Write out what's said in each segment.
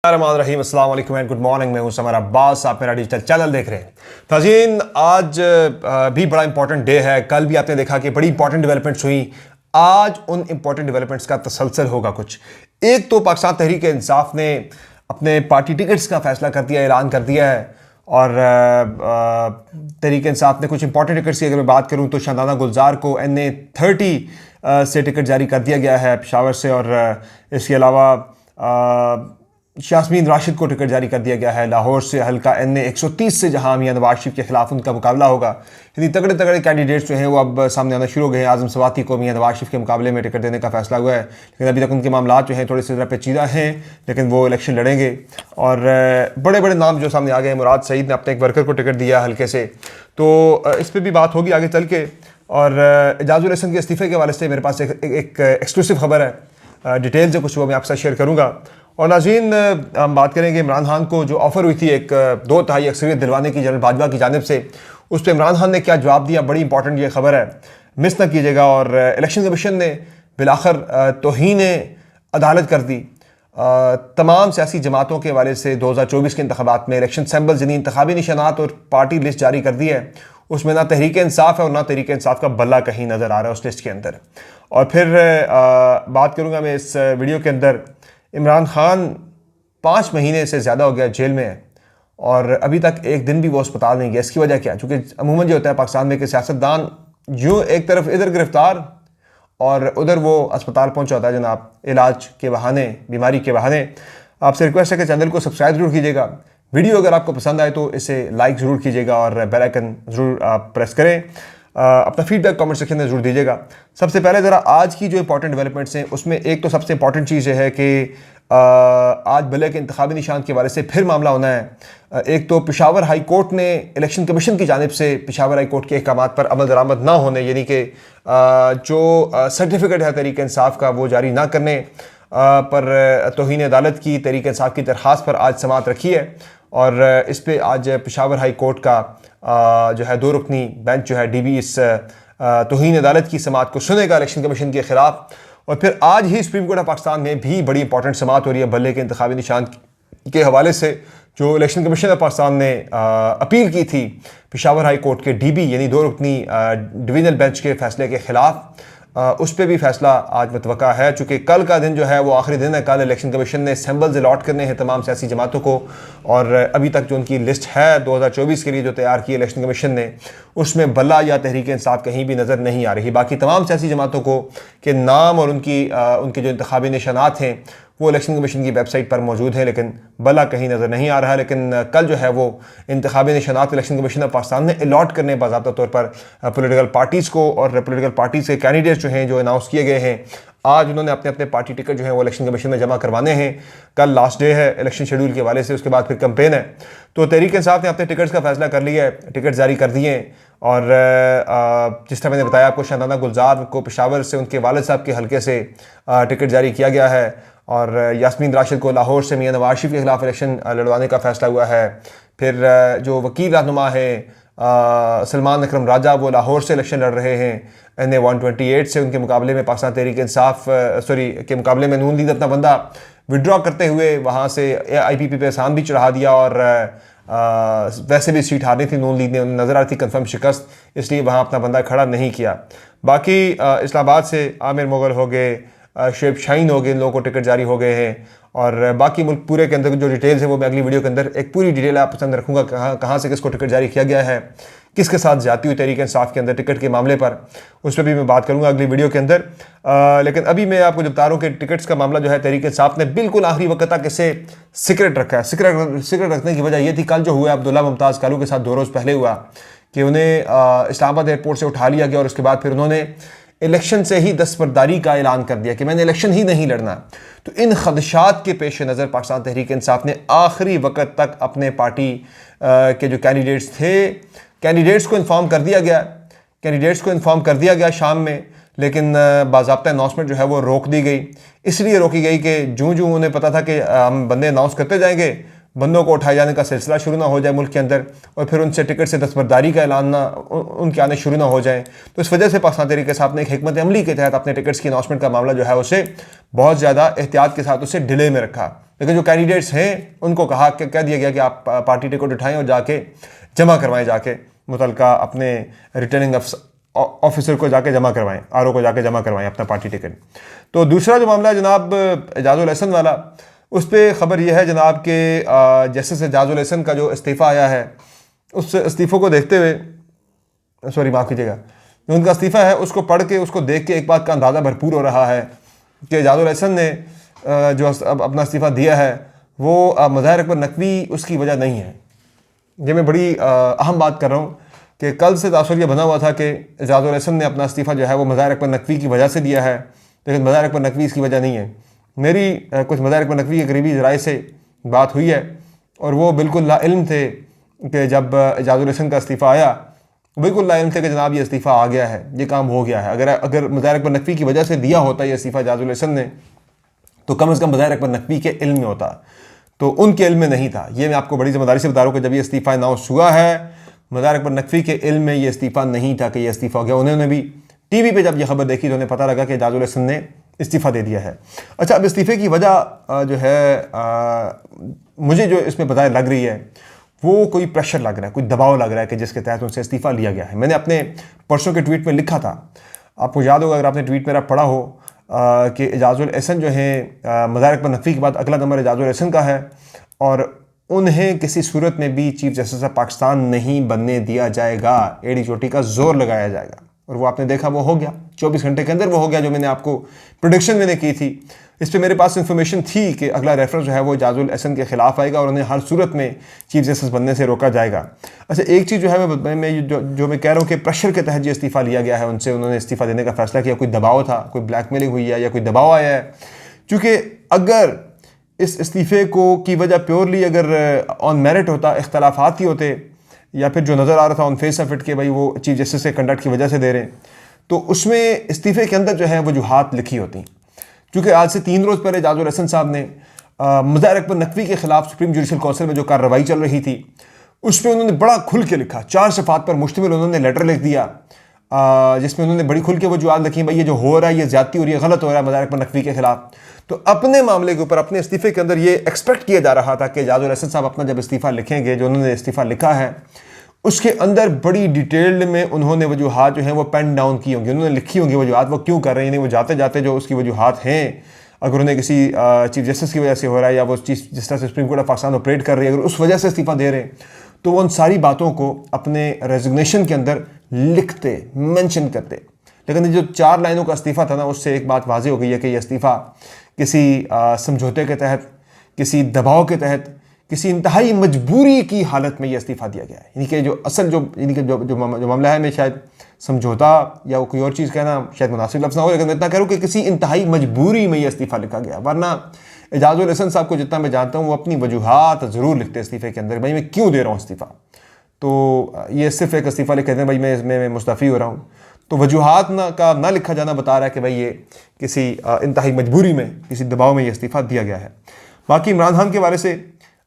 रहीम अस्सलाम वालेकुम and good morning. मैं हूं समर अब्बास, आप मेरा डिजिटल चैनल देख रहे हैं। ताज़ीन, आज भी बड़ा इंपॉर्टेंट डे है। कल भी आपने देखा कि बड़ी इंपॉर्टेंट डेवलपमेंट्स हुई। आज उन इंपॉर्टेंट डेवलपमेंट्स का तसलसल होगा कुछ। एक तो पाकिस्तान तहरीक इंसाफ ने अपने पार्टी टिकट्स का फैसला कर दिया, ऐलान कर दिया है। और तहरीक इंसाफ ने कुछ इंपॉर्टेंट टिकट्स की अगर मैं बात करूं तो शाहनाज़ा गुलजार को NA30 से टिकट जारी कर दिया गया है पेशावर से, और इसके अलावा यास्मीन राशिद को टिकट जारी कर दिया गया है लाहौर से, हल्का NA130 से, जहां मियां नवाज शरीफ के खिलाफ उनका मुकाबला होगा। यानी तगड़े तगड़े कैंडिडेट्स जो हैं वो अब सामने आना शुरू हो गए हैं। आजम सवाती को मियां नवाज शरीफ के मुकाबले में टिकट देने का फैसला हुआ है, लेकिन अभी तक उनके मामला जो हैं थोड़े से ज़रा पेचीदा हैं, लेकिन वो इलेक्शन लड़ेंगे। और बड़े बड़े नाम जो सामने आ गए हैं। मुराद सईद ने अपने एक वर्कर को टिकट दिया हल्के से, तो इस पर भी बात होगी आगे चल के। और एजाजुल हसन के इस्तीफ़े के हवाले से मेरे पास एक एक्सक्लूसिव खबर है, डिटेल्स है कुछ वो मैं आपसे शेयर करूँगा। और नाज़रीन, हम बात करेंगे इमरान खान को जो ऑफ़र हुई थी एक 2/3 अक्सरियत दिलवाने की जनरल बाजवा की जानिब से, उस पर इमरान खान ने क्या जवाब दिया। बड़ी इंपॉर्टेंट ये खबर है, मिस ना कीजिएगा। और इलेक्शन कमीशन ने बिलाखिर तौहीन अदालत कर दी तमाम सियासी जमातों के हवाले से 2024 के इंतखाबात में इलेक्शन सैम्बल्स यानी इंतखाबी निशानात और पार्टी लिस्ट जारी कर दी है। उसमें ना तहरीक इंसाफ है और ना तहरीक इंसाफ का बल्ला कहीं नज़र आ रहा है उस लिस्ट के अंदर। और फिर बात करूँगा मैं इस वीडियो के अंदर, इमरान खान 5 महीने से ज़्यादा हो गया जेल में है और अभी तक एक दिन भी वो अस्पताल नहीं गया। इसकी वजह क्या है? चूँकि अमूमन जो होता है पाकिस्तान में कि सियासतदान यूँ एक तरफ इधर गिरफ्तार और उधर वो अस्पताल पहुंचा होता है जनाब, इलाज के बहाने, बीमारी के बहाने। आपसे रिक्वेस्ट है कि चैनल को सब्सक्राइब जरूर कीजिएगा। वीडियो अगर आपको पसंद आए तो इसे लाइक ज़रूर कीजिएगा और बेल आइकन ज़रूर प्रेस करें। अपना फीडबैक कमेंट सेक्शन में ज़रूर दीजिएगा। सबसे पहले ज़रा आज की जो इंपॉर्टेंट डेवलपमेंट्स हैं उसमें एक तो सबसे इंपॉर्टेंट चीज़ है कि आज बल्ले के इंतखाबी निशान के हवाले से फिर मामला होना है। एक तो पेशावर हाई कोर्ट ने इलेक्शन कमीशन की जानिब से पेशावर हाई कोर्ट के अहकामात पर अमल दरामद ना होने, यानी कि जो सर्टिफिकेट है तहरीक इंसाफ का वो जारी ना करने पर तौहीन अदालत की तहरीक इंसाफ की दरख्वास्त पर आज समाअत रखी है। और इस पर आज पेशावर हाई कोर्ट का जो है 2 रुकनी बेंच जो है DB इस तौहीन अदालत की समाअत को सुनेगा इलेक्शन कमीशन के खिलाफ। और फिर आज ही सुप्रीम कोर्ट ऑफ पाकिस्तान में भी बड़ी इंपॉर्टेंट समाअत हो रही है बल्ले के इंतखाबी निशान के हवाले से। जो इलेक्शन कमीशन ऑफ पाकिस्तान ने अपील की थी पेशावर हाई कोर्ट के DB यानी 2 रुकनी डिवीजनल बेंच के फैसले के खिलाफ, उस पर भी फैसला आज मुतवक्का है। चूँकि कल का दिन जो है वो आखिरी दिन है। कल इलेक्शन कमीशन ने सैम्बल्स अलॉट करने हैं तमाम सियासी जमातों को, और अभी तक जो उनकी लिस्ट है 2024 के लिए जो तैयार की इलेक्शन कमीशन ने, उसमें बल्ला या तहरीक इंसाफ कहीं भी नज़र नहीं आ रही। बाकी तमाम सियासी जमातों को के नाम और उनके जो इंतखाबी निशानात हैं वो इलेक्शन कमीशन की वेबसाइट पर मौजूद है, लेकिन बला कहीं नज़र नहीं आ रहा है। लेकिन कल जो है वो इंतखाबी निशानात इलेक्शन कमीशन ऑफ पाकिस्तान ने अलॉट करने बाज़ाब्ता तौर पर पॉलिटिकल पार्टीज़ को, और पॉलिटिकल पार्टीज़ के कैंडिडेट्स जो हैं जो अनाउंस किए गए हैं, आज उन्होंने अपने अपने पार्टी टिकट जो है वो इलेक्शन कमीशन में जमा करवाने हैं। कल लास्ट डे है इलेक्शन शेड्यूल के हवाले से, उसके बाद फिर कैंपेन है। तो तहरीक इंसाफ ने अपने टिकट्स का फैसला कर लिया है, टिकट जारी कर दिए हैं। और जिस तरह मैंने बताया आपको, शाहनाज़ा गुलजार को पेशावर से उनके वालिद साहब के हल्के से टिकट जारी किया गया है, और यास्मीन राशिद को लाहौर से मियां नवाज शरीफ के खिलाफ इलेक्शन लड़वाने का फैसला हुआ है। फिर जो वकील रहनुमा है सलमान अकरम राजा, वो लाहौर से इलेक्शन लड़ रहे हैं NA128 से। उनके मुकाबले में पाकिस्तान तहरीक इंसाफ के मुकाबले में नून लीग अपना बंदा विड्रॉ करते हुए वहाँ से IPP पे एहसान भी चढ़ा दिया, और वैसे भी सीट हारनी थी नून लीग ने, उन्हें नज़र आ रही थी कन्फर्म शिकस्त, इसलिए वहाँ अपना बंदा खड़ा नहीं किया। बाकी इस्लामाबाद से आमिर मुगल हो गए, शेब शाहीन हो गए, इन लोगों को टिकट जारी हो गए हैं। और बाकी मुल्क पूरे के अंदर जो डिटेल्स है वो मैं अगली वीडियो के अंदर एक पूरी डिटेल आप पसंद रखूँगा, कहाँ से किसको टिकट जारी किया गया है, किसके साथ जाती हुई तहरीक इंसाफ के अंदर टिकट के मामले पर, उस पर भी मैं बात करूँगा अगली वीडियो के अंदर। लेकिन अभी मैं आपको जब बता रहा हूँ कि टिकट्स का मामला जो है तहरीक इंसाफ ने बिल्कुल आखिरी वक्त तक इसे सीक्रेट रखा है। सीक्रेट रखने की वजह ये थी, कल जो हुआ अब्दुल्ला मुमताज़ कालू के साथ 2 रोज़ पहले हुआ कि उन्हें इस्लामाबाद एयरपोर्ट से उठा लिया गया, और उसके बाद फिर उन्होंने इलेक्शन से ही दस्तबरदारी का ऐलान कर दिया कि मैंने इलेक्शन ही नहीं लड़ना। तो इन खदशात के पेश नज़र पाकिस्तान तहरीक इंसाफ ने आखिरी वक्त तक अपने पार्टी के जो कैंडिडेट्स थे, कैंडिडेट्स को इन्फॉर्म कर दिया गया शाम में, लेकिन बाज़ाब्ता अनाउंसमेंट जो है वो रोक दी गई। इसलिए रोकी गई कि जूँ उन्हें पता था कि हम बंदे अनाउंस करते जाएंगे, बंदों को उठाए जाने का सिलसिला शुरू ना हो जाए मुल्क के अंदर, और फिर उनसे टिकट से दस्तबरदारी का ऐलान ना उनके आने शुरू ना हो जाए। तो इस वजह से पाकिस्तान तहरीक साहब ने एक हिकमत अमली के तहत अपने टिकट्स की अनाउंसमेंट का मामला जो है उसे बहुत ज़्यादा एहतियात के साथ उसे डिले में रखा। लेकिन जो कैंडिडेट्स हैं उनको कह दिया गया कि आप पार्टी टिकट उठाएँ और जाके जमा करवाएँ, जाके मुतलका अपने रिटर्निंग ऑफिसर को जाके जमा करवाएं, आरओ को जाके जमा करवाएं अपना पार्टी टिकट। तो दूसरा जो मामला है जनाब एजाजुल हसन वाला, उस पर ख़बर यह है जनाब के जस्टिस एजाजुल हसन का जो इस्तीफ़ा आया है, उस इस्तीफ़ों को देखते हुए, सॉरी माफ़ कीजिएगा, जो उनका इस्तीफ़ा है उसको पढ़ के उसको देख के एक बात का अंदाज़ा भरपूर हो रहा है कि एजाजुल हसन ने जो अपना इस्तीफ़ा दिया है वो मज़ाहिर अकबर नकवी उसकी वजह नहीं है। ये मैं बड़ी अहम बात कर रहा हूँ कि कल से तासुर ये बना हुआ था कि एजाजुल हसन ने अपना इस्तीफ़ा जो है वो मज़ाहिर अकबर नकवी की वजह से दिया है, लेकिन मज़ाहिर अकबर नकवी इसकी वजह नहीं है। मेरी कुछ मज़ाहिर अकबर नकवी के करीबी ज़राए से बात हुई है और वो बिल्कुल लाइल्म थे कि जब एजाजुल हसन का इस्तीफ़ा आया, बिल्कुल लाइल्म थे कि जनाब ये इस्तीफ़ा आ गया है, ये काम हो गया है। अगर मज़ाहिर अकबर नकवी की वजह से दिया होता ये इस्तीफ़ा एजाजुल हसन ने, तो कम अज़ कम मज़ाहिर अकबर नकवी के इल्म में होता, तो उनके इल्म में नहीं था। ये मैं आपको बड़ी ज़िम्मेदारी से बता रहा हूँ कि जब ये इस्तीफ़ा अनाउंस हुआ है, मज़ाहिर अकबर नकवी के इल्म में ये इस्तीफ़ा नहीं था कि ये इस्तीफ़ा हो गया। उन्होंने भी टीवी पे जब ये खबर देखी तो उन्हें पता लगा कि एजाजुल हसन ने इस्तीफ़ा दे दिया है। अच्छा, अब इस्तीफ़े की वजह जो है मुझे जो इसमें बताया लग रही है वो कोई प्रेशर लग रहा है, कोई दबाव लग रहा है कि जिसके तहत उनसे इस्तीफ़ा लिया गया है। मैंने अपने परसों के ट्वीट में लिखा था, आपको याद होगा अगर आपने ट्वीट मेरा पढ़ा हो, कि एजाजुल हसन जो है मज़ाहिर अकबर नकवी के बाद अगला नंबर एजाजुल हसन का है और उन्हें किसी सूरत में भी चीफ जस्टिस ऑफ पाकिस्तान नहीं बनने दिया जाएगा, एड़ी चोटी का जोर लगाया जाएगा। और वो आपने देखा वो हो गया, 24 घंटे के अंदर वो हो गया जो मैंने आपको प्रोडिक्शन मैंने की थी। इस पर मेरे पास इंफॉर्मेशन थी कि अगला रेफरेंस जो है वो एजाजुल हसन के ख़िलाफ़ आएगा और उन्हें हर सूरत में चीफ जस्टिस बनने से रोका जाएगा। अच्छा, एक चीज़ जो है मैं कह रहा हूँ कि प्रेशर के तहत जो इस्तीफ़ा लिया गया है उनसे, उन्होंने इस्तीफ़ा देने का फैसला किया, कोई दबाव था, कोई ब्लैकमेलिंग हुई है या कोई दबाव आया है। चूँकि अगर इस इस्तीफ़े को की वजह प्योरली अगर ऑन मेरिट होता, इख्तलाफात ही होते, या फिर जो नज़र आ रहा था ऑन फेस ऑफ इट कि भाई वो चीफ जस्टिस के कंडक्ट की वजह से दे रहे हैं, तो उसमें इस्तीफ़े के अंदर जो है वजूहात लिखी होती। क्योंकि आज से 3 रोज़ पहले एजाजुल हसन साहब ने मज़ाहिर अकबर नकवी के ख़िलाफ़ सुप्रीम जुडिशल काउंसिल में जो कार्रवाई चल रही थी उस पर उन्होंने बड़ा खुल के लिखा, 4 सफ़ात पर मुश्तमिल उन्होंने लेटर लिख दिया, जिसमें उन्होंने बड़ी खुल के वजूहात लिखी, भाई ये जो हो रहा है ये ज़्यादती हो रही है, गलत हो रहा है मज़ाहिर अकबर नकवी के ख़िलाफ़। तो अपने मामले के ऊपर अपने इस्तीफ़े के अंदर ये एक्सपेक्ट किया जा रहा था कि एजाजुल हसन साहब अपना जब इस्तीफ़ा लिखेंगे, जो उन्होंने इस्तीफ़ा लिखा है उसके अंदर बड़ी डिटेल्ड में उन्होंने वजूहात जो हैं वो पेन डाउन की होंगी, उन्होंने लिखी होंगी वजूहात वो क्यों कर रहे हैं। नहीं, वो जाते जाते जो उसकी वजूहात हैं, अगर उन्हें किसी चीफ जस्टिस की वजह से हो रहा है या वो चीफ जिस तरह से supreme court of Pakistan operate कर रही है, अगर उस वजह से इस्तीफ़ा दे रहे हैं तो वो उन सारी बातों को अपने रेजिग्नेशन के अंदर लिखते, मेंशन करते। लेकिन ये जो 4 लाइनों का इस्तीफ़ा था ना, उससे एक बात वाज़ेह हो गई है कि ये इस्तीफ़ा किसी समझौते के तहत, किसी दबाव के तहत, किसी इंतहाई मजबूरी की हालत में यह इस्तीफ़ा दिया गया है। यानी कि जो असल जो मामला है, मैं शायद समझौता या वो कोई और चीज़ कहना शायद मुनासिब लफ्ज़ ना हो, लेकिन मैं इतना कह रहा हूँ कि किसी इंतहाई मजबूरी में यह इस्तीफ़ा लिखा गया। वरना एजाजुल हसन साहब को जितना मैं जानता हूँ वो अपनी वजूहात ज़रूर लिखते इस्तीफ़े के अंदर, भाई मैं क्यों दे रहा हूँ इस्तीफ़ा। तो ये सिर्फ एक इस्तीफ़ा लिख कहते हैं भाई मैं मुस्तफ़ी हो रहा हूँ, तो वजूहात ना लिखा जाना बता रहा है कि भाई ये किसी इंतहाई मजबूरी में, किसी दबाव में ये इस्तीफ़ा दिया गया है। बाकी इमरान खान के बारे से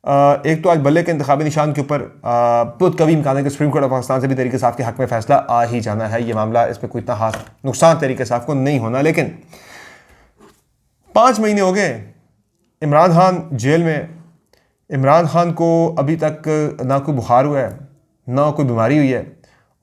एक तो आज बल्ले के इंतखाबी निशान के ऊपर बहुत कभी इम्कान है कि सुप्रीम कोर्ट ऑफ पाकिस्तान से भी तरीके साफ के हक़ में फ़ैसला आ ही जाना है। ये मामला, इसमें कोई इतना खास नुकसान तरीके साफ को नहीं होना। लेकिन 5 महीने हो गए इमरान खान जेल में। इमरान खान को अभी तक ना कोई बुखार हुआ है, ना कोई बीमारी हुई है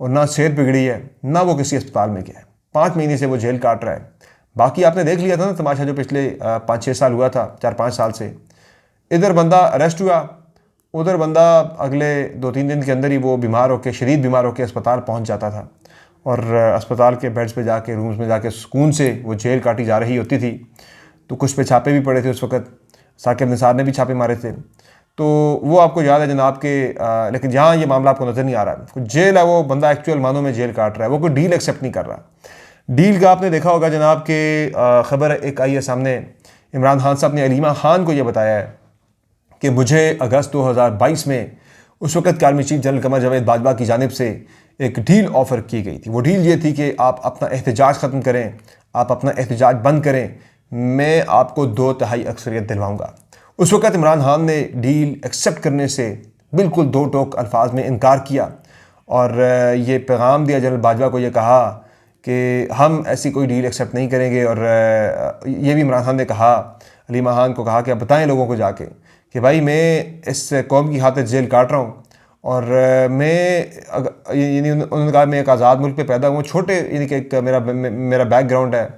और ना सेहत बिगड़ी है, ना वो किसी अस्पताल में गया है। 5 महीने से वो जेल काट रहा है। बाकी आपने देख लिया था ना तमाशा जो पिछले 5-6 साल हुआ था, 4-5 साल से। इधर बंदा अरेस्ट हुआ, उधर बंदा अगले 2-3 दिन के अंदर ही वो बीमार होकर, शदीद बीमार होकर अस्पताल पहुंच जाता था और अस्पताल के बेड्स पे जाके, रूम्स में जाके सुकून से वो जेल काटी जा रही होती थी। तो कुछ पे छापे भी पड़े थे उस वक़्त, साकिब निसार ने भी छापे मारे थे, तो वो आपको याद है जनाब के। लेकिन यहाँ ये मामला आपको नज़र नहीं आ रहा है। कुछ जेल है, वो बंदा एक्चुअल मानों में जेल काट रहा है, वो कोई डील एक्सेप्ट नहीं कर रहा। डील का आपने देखा होगा जनाब के ख़बर एक आई है सामने, इमरान खान साहब ने अलीमा खान को यह बताया है कि मुझे अगस्त 2022 में उस वक़्त army chief general Qamar Javed Bajwa की जानिब से एक डील ऑफ़र की गई थी। वो डील ये थी कि आप अपना एहतजाज ख़त्म करें, आप अपना एहतजाज बंद करें, मैं आपको 2 तिहाई अक्सरियत दिलवाऊँगा। उस वक़्त इमरान खान ने डील एक्सेप्ट करने से बिल्कुल दो टोक अल्फाज में इनकार किया और ये पैगाम दिया जनरल बाजवा को, ये कहा कि हम ऐसी कोई डील एक्सेप्ट नहीं करेंगे। और ये भी इमरान खान ने कहा, अली महान को कहा कि आप बताएं लोगों को जाके कि भाई मैं इस कौम की खातिर जेल काट रहा हूँ और यानी उन्होंने कहा मैं एक आज़ाद मुल्क पे पैदा हुआ, छोटे यानी कि एक मेरा बैकग्राउंड है,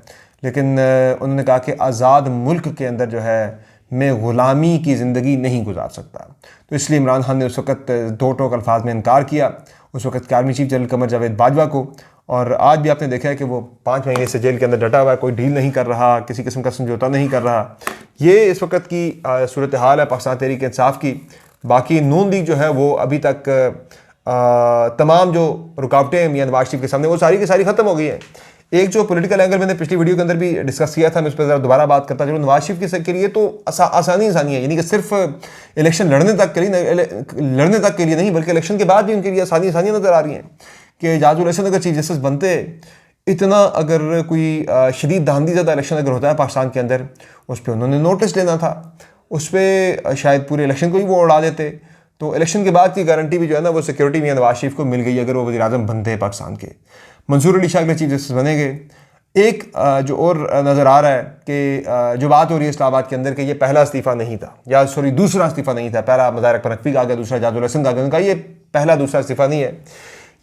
लेकिन उन्होंने कहा कि आज़ाद मुल्क के अंदर जो है मैं ग़ुलामी की ज़िंदगी नहीं गुजार सकता। तो इसलिए इमरान खान ने उस वक़्त दो टोक अल्फाज में इनकार किया उस वक़्त के army chief general Qamar Javed Bajwa को। और आज भी आपने देखा है कि वो 5 महीने से जेल के अंदर डटा हुआ है, कोई डील नहीं कर रहा, किसी किस्म का समझौता नहीं कर रहा। ये इस वक्त की सूरत हाल है पाकिस्तान तहरीक इंसाफ की। बाकी नून लीग जो है वो अभी तक तमाम जो रुकावटें मियां नवाज शरीफ के सामने वो सारी की सारी ख़त्म हो गई हैं। एक जो पॉलिटिकल एंगल मैंने पिछली वीडियो के अंदर भी डिस्कस किया था, मैं उस पर ज़रा दोबारा बात करता चलूँ। नवाज शरीफ के लिए तो आसानी है, यानी कि सिर्फ इलेक्शन लड़ने तक के लिए नहीं बल्कि इलेक्शन के बाद भी उनके लिए आसानियाँ नज़र आ रही हैं कि जाजुल हसन अगर चीफ जस्टिस बनते, इतना अगर कोई शदीद धांधली ज़्यादा इलेक्शन अगर होता है पाकिस्तान के अंदर, उस पर उन्होंने नोटिस लेना था, उस पर शायद पूरे इलेक्शन को ही वो उड़ा देते। तो इलेक्शन के बाद की गारंटी भी जो है ना वो सिक्योरिटी मियां नवाज शरीफ को मिल गई अगर वो वज़ीर आज़म बनते हैं पाकिस्तान के। मंसूर अली शाह अगले चीफ जस्टिस बनेंगे। एक जो और नज़र आ रहा है कि जो बात हो रही है इस्लामाबाद के अंदर कि ये पहला इस्तीफ़ा नहीं था, या सॉरी दूसरा इस्तीफ़ा नहीं था। पहला मज़ार अकबर नकवी का आ गया, दूसरा जाजुल हसन का आ गया। उनका ये पहला दूसरा इस्तीफ़ा नहीं है,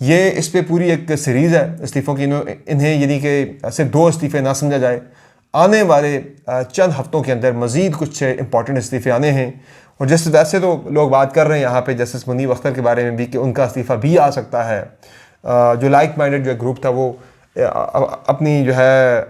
ये इस पर पूरी एक सीरीज़ है इस्तीफ़ों की। इन्हें यानी कि सिर्फ 2 इस्तीफ़े ना समझा जाए, आने वाले चंद हफ्तों के अंदर मज़ीद कुछ इंपॉर्टेंट इस्तीफ़े आने हैं। और जैसे वैसे तो लोग बात कर रहे हैं यहाँ पे जस्टिस मुनीब अख्तर के बारे में भी कि उनका इस्तीफ़ा भी आ सकता है। जो लाइक माइंडेड जो ग्रुप था वो अपनी जो है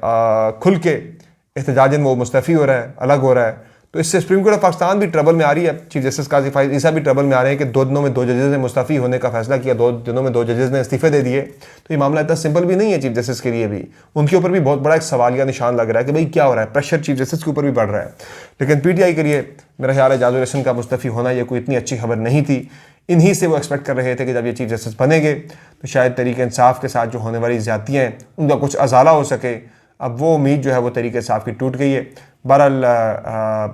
खुल के एहतजाजन वो मुस्तफ़ी हो रहा है, अलग हो रहा है। तो इससे सुप्रीम कोर्ट ऑफ पाकिस्तान भी ट्रबल में आ रही है। चीफ जस्टिस काजी फाइज ईसा भी ट्रबल में आ रहे हैं कि 2 दिनों में 2 जजेस ने मुस्तफ़ी होने का फैसला किया, 2 दिनों में 2 जजेस ने इस्तीफे दे दिए। तो ये मामला इतना सिंपल भी नहीं है चीफ जस्टिस के लिए भी। उनके ऊपर भी बहुत बड़ा एक सवालिया निशान लग रहा है कि भाई क्या हो रहा है, प्रेशर चीफ जस्टिस के ऊपर भी बढ़ रहा है। लेकिन PTI के लिए मेरा ख्याल है जाजुल हसन का मुस्तफ़ी होना ये कोई इतनी अच्छी खबर नहीं थी। इन्हीं से वो एक्सपेक्ट कर रहे थे कि जब ये चीफ जस्टिस बनेंगे तो शायद तहरीक इंसाफ के साथ जो होने वाली ज़्यादतियाँ हैं उनका कुछ अजाला हो सके। अब वो उम्मीद जो है वो तहरीक इंसाफ की टूट गई है। बहरहाल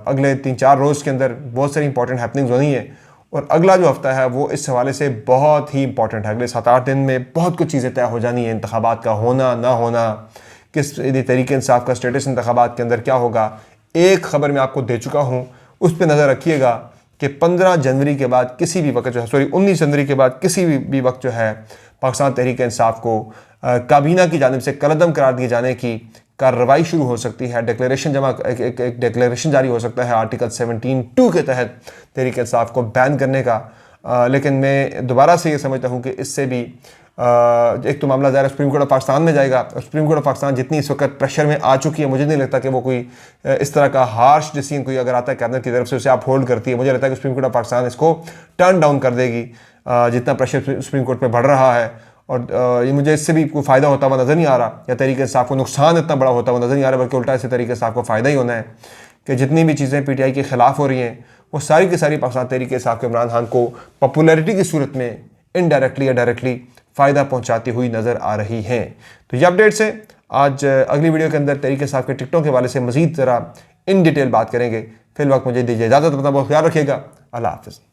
अगले 3-4 रोज़ के अंदर बहुत सारी इंपॉर्टेंट हैपनिंग्स होनी है और अगला जो हफ्ता है वो इस हवाले से बहुत ही इंपॉर्टेंट है। अगले 7-8 दिन में बहुत कुछ चीज़ें तय हो जानी है। इंतखाबात का होना ना होना, किस तहरीक इंसाफ का स्टेटस इंतखाबात के अंदर क्या होगा। एक खबर मैं आपको दे चुका हूँ, उस पर नज़र रखिएगा कि 15 जनवरी के बाद किसी भी वक्त जो है, सॉरी 19 जनवरी के बाद किसी भी वक्त जो है पाकिस्तान तहरीक इंसाफ को काबीना की जानिब से कलअदम करार दिए जाने की कार्रवाई शुरू हो सकती है। डिक्लेरेशन एक डिक्लेरेशन जारी हो सकता है आर्टिकल 17(2) के तहत तहरीक इंसाफ को बैन करने का। लेकिन मैं दोबारा से ये समझता हूँ कि इससे भी एक तो मामला ज़ाहिर सुप्रीम कोर्ट ऑफ पाकिस्तान में जाएगा। सुप्रीम कोर्ट ऑफ पाकिस्तान जितनी इस वक्त प्रेशर में आ चुकी है, मुझे नहीं लगता कि वो कोई इस तरह का हार्श डिसीजन कोई अगर आता है कैबिनेट की तरफ से उसे आप होल्ड करती है। मुझे लगता है कि सुप्रीम कोर्ट ऑफ पाकिस्तान इसको टर्न डाउन कर देगी जितना प्रेशर सुप्रीम कोर्ट पर बढ़ रहा है। और ये मुझे इससे भी कोई फ़ायदा होता हुआ नज़र नहीं आ रहा, या तहरीक इंसाफ को नुकसान इतना बड़ा होता हुआ नज़र नहीं आ रहा, बल्कि उल्टा इससे तहरीक इंसाफ को फ़ायदा ही होना है कि जितनी भी चीज़ें PTI के ख़िलाफ़ हो रही हैं वो सारी की सारी पाकिस्तान तहरीक इंसाफ के इमरान खान को पॉपुलैरिटी की सूरत में इनडायरेक्टली या डायरेक्टली फ़ायदा पहुँचाती हुई नज़र आ रही हैं। तो ये अपडेट्स हैं। आज अगली वीडियो के अंदर तहरीक इंसाफ के टिकटों के हवाले से मज़ीद ज़रा इन डिटेल बात करेंगे। फिर वक्त मुझे दीजिए इजाज़त, अपना बहुत ख्याल रखिएगा। अल्लाह हाफ़िज़।